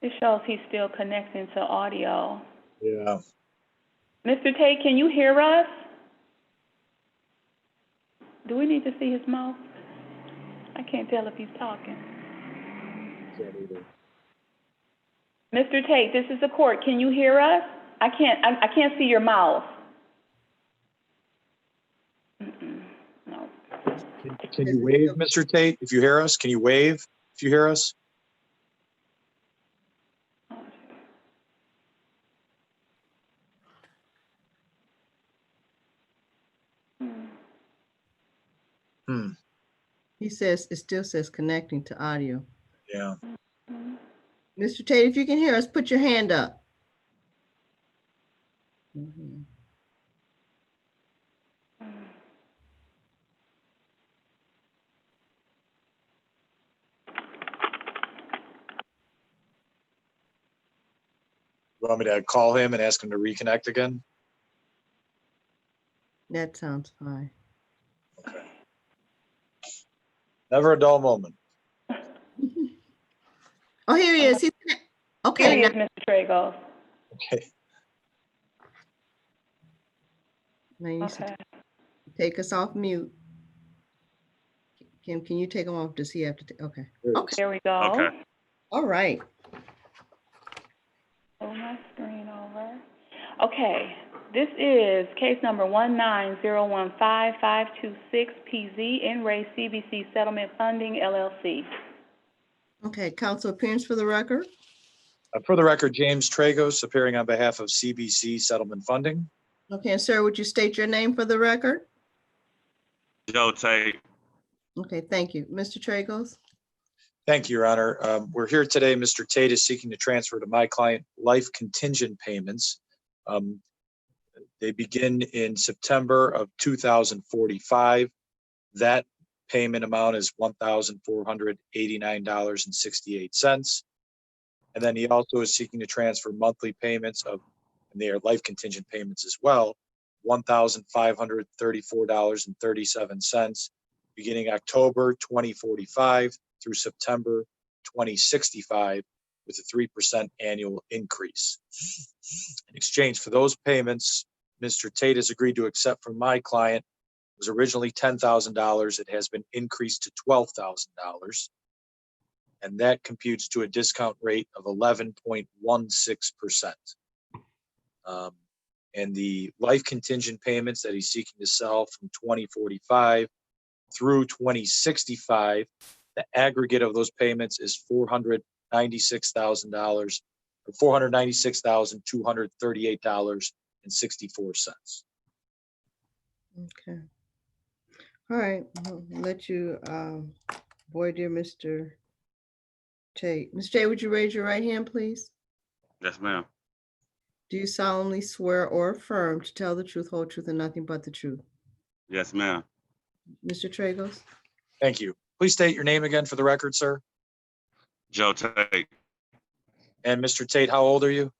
It shows he's still connecting to audio. Yeah. Mr. Tate, can you hear us? Do we need to see his mouth? I can't tell if he's talking. Mr. Tate, this is the court. Can you hear us? I can't see your mouth. No. Can you wave, Mr. Tate, if you hear us? Can you wave if you hear us? He says, it still says connecting to audio. Yeah. Mr. Tate, if you can hear us, put your hand up. Mhm. You want me to call him and ask him to reconnect again? That sounds fine. Okay. Never a dull moment. Oh, here he is. He's okay. Here he is, Mr. Tragos. Okay. Now you need to Okay. take us off mute. Kim, can you take him off? Does he have to? Okay. Okay. There we go. Okay. All right. Pull my screen over. Okay, this is case number 190155526 PZ in Ray CBC Settlement Funding LLC. Okay, council appearance for the record. For the record, James Tragos appearing on behalf of CBC Settlement Funding. Okay, and sir, would you state your name for the record? Joe Tate. Okay, thank you. Mr. Tragos? Thank you, Your Honor. We're here today. Mr. Tate is seeking to transfer to my client life contingent payments. They begin in September of 2045. That payment amount is $1,489.68. And then he also is seeking to transfer monthly payments of, and they are life contingent payments as well, $1,534.37, beginning October 2045 through September 2065, with a 3% annual increase. In exchange for those payments, Mr. Tate has agreed to accept from my client. It was originally $10,000. It has been increased to $12,000. And that computes to a discount rate of 11.16%. And the life contingent payments that he's seeking to sell from 2045 through 2065, the aggregate of those payments is $496,000, or $496,238.64. Okay. All right, I'll let you, boy, dear Mr. Tate. Mr. Tate, would you raise your right hand, please? Yes, ma'am. Do you solemnly swear or affirm to tell the truth, whole truth, and nothing but the truth? Yes, ma'am. Mr. Tragos? Thank you. Please state your name again for the record, sir. Joe Tate. And Mr. Tate, how old are you?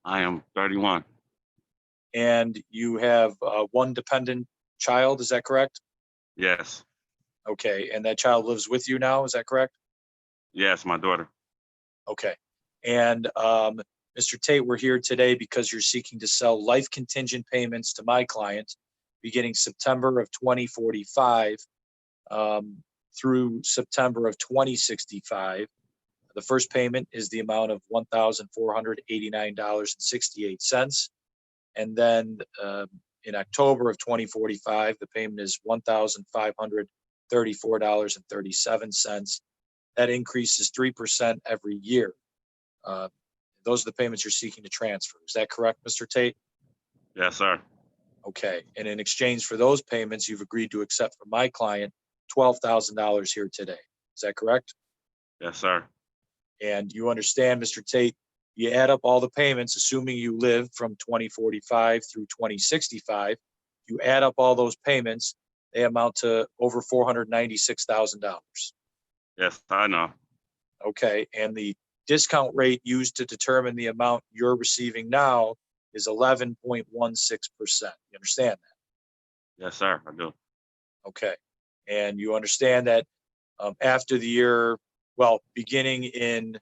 I am 31. And you have one dependent child, is that correct? Yes. Okay, and that child lives with you now, is that correct? Yes, my daughter. Okay, and Mr. Tate, we're here today because you're seeking to sell life contingent payments to my client beginning September of 2045 through September of 2065. The first payment is the amount of $1,489.68. And then in October of 2045, the payment is $1,534.37. That increase is 3% every year. Those are the payments you're seeking to transfer. Is that correct, Mr. Tate? Yes, sir. Okay. And in exchange for those payments, you've agreed to accept from my client $12,000 here today. Is that correct? Yes, sir. And you understand, Mr. Tate, you add up all the payments, assuming you live from 2045 through 2065, you add up all those payments, they amount to over $496,000. Yes, I know. Okay. And the discount rate used to determine the amount you're receiving now is 11.16%. You understand that? Yes, sir, I do. Okay. And you understand that after the year, well, beginning in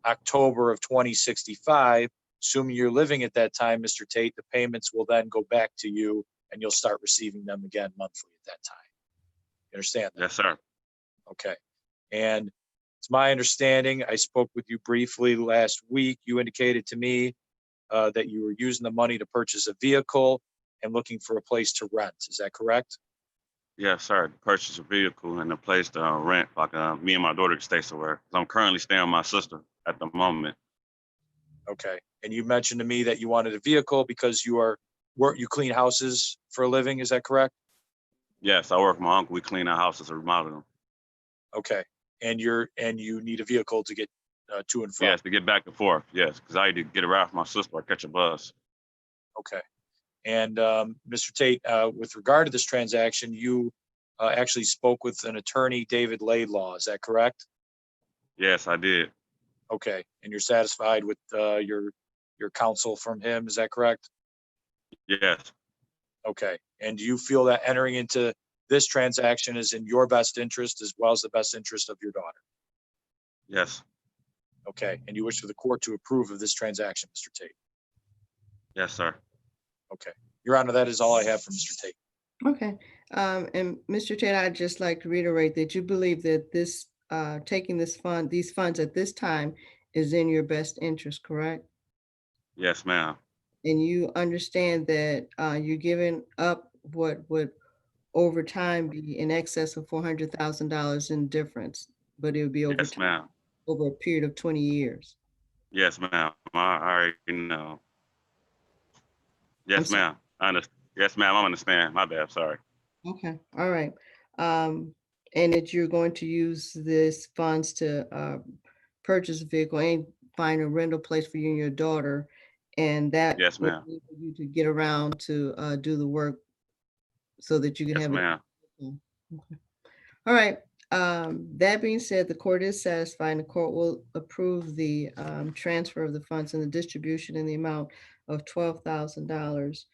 October of 2065, assuming you're living at that time, Mr. Tate, the payments will then go back to you and you'll start receiving them again monthly at that time. You understand that? Yes, sir. Okay. And it's my understanding, I spoke with you briefly last week. You indicated to me that you were using the money to purchase a vehicle and looking for a place to rent. Is that correct? Yes, sir. To purchase a vehicle and a place to rent, like me and my daughter can stay somewhere. I'm currently staying with my sister at the moment. Okay. And you mentioned to me that you wanted a vehicle because you clean houses for a living. Is that correct? Yes, I work with my uncle. We clean our houses and remodel them. Okay. And you need a vehicle to get to and from. Yes, to get back and forth. Yes, because I either get a ride from my sister or catch a bus. Okay. And Mr. Tate, with regard to this transaction, you actually spoke with an attorney, David Laidlaw. Is that correct? Yes, I did. Okay. And you're satisfied with your counsel from him. Is that correct? Yes, Okay. And do you feel that entering into this transaction is in your best interest as well as the best interest of your daughter? yes, Okay. And you wish for the court to approve of this transaction, Mr. Tate? yes, sir. Okay. Your Honor, that is all I have for Mr. Tate. Okay. And Mr. Tate, I'd just like to reiterate that you believe that this, taking these funds at this time is in your best interest, correct? Yes, ma'am. And you understand that you're giving up what would over time be in excess of $400,000 in difference, but it would be over Yes, time, ma'am. over a period of 20 years. Yes, ma'am. I already know. Yes, sorry. ma'am. I understand. Yes, ma'am. I understand. My bad. Sorry. Okay, all right. And that you're going to use this funds to purchase a vehicle and find a rental place for you and your daughter, and that Yes, will ma'am. enable you to get around to do the work so that you can Yes, have it. ma'am. Okay. All right. That being said, the court is satisfied and the court will approve the transfer of the funds and the distribution in the amount of $12,000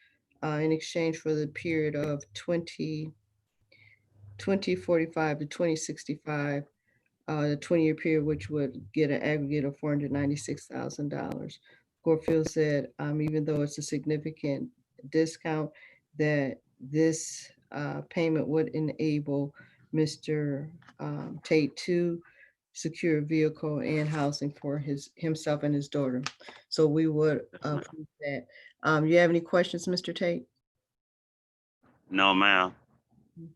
in exchange for the period of 2045 to 2065, the 20-year period, which would get an aggregate of $496,000. Court feels that even though it's a significant discount, that this payment would enable Mr. Tate to secure a vehicle and housing for himself and his daughter. So we would Yes, ma'am. approve that. You have any questions, Mr. Tate? No, ma'am.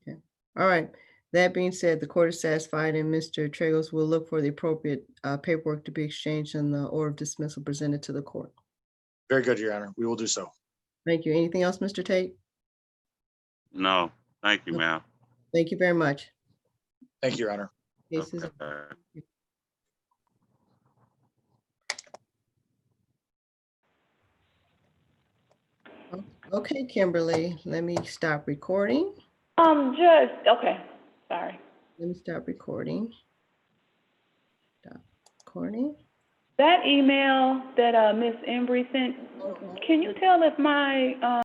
Okay. All right. That being said, the court is satisfied and Mr. Tragos will look for the appropriate paperwork to be exchanged and the order of dismissal presented to the court. Very good, Your Honor. We will do so. Thank you. Anything else, Mr. Tate? No. Thank you, ma'am. Thank you very much. Thank you, Your Honor. Case is- Okay. Okay, Kimberly, let me stop recording. Okay, sorry. Let me stop recording. Stop recording. That email that Ms. Embry sent, can you tell if my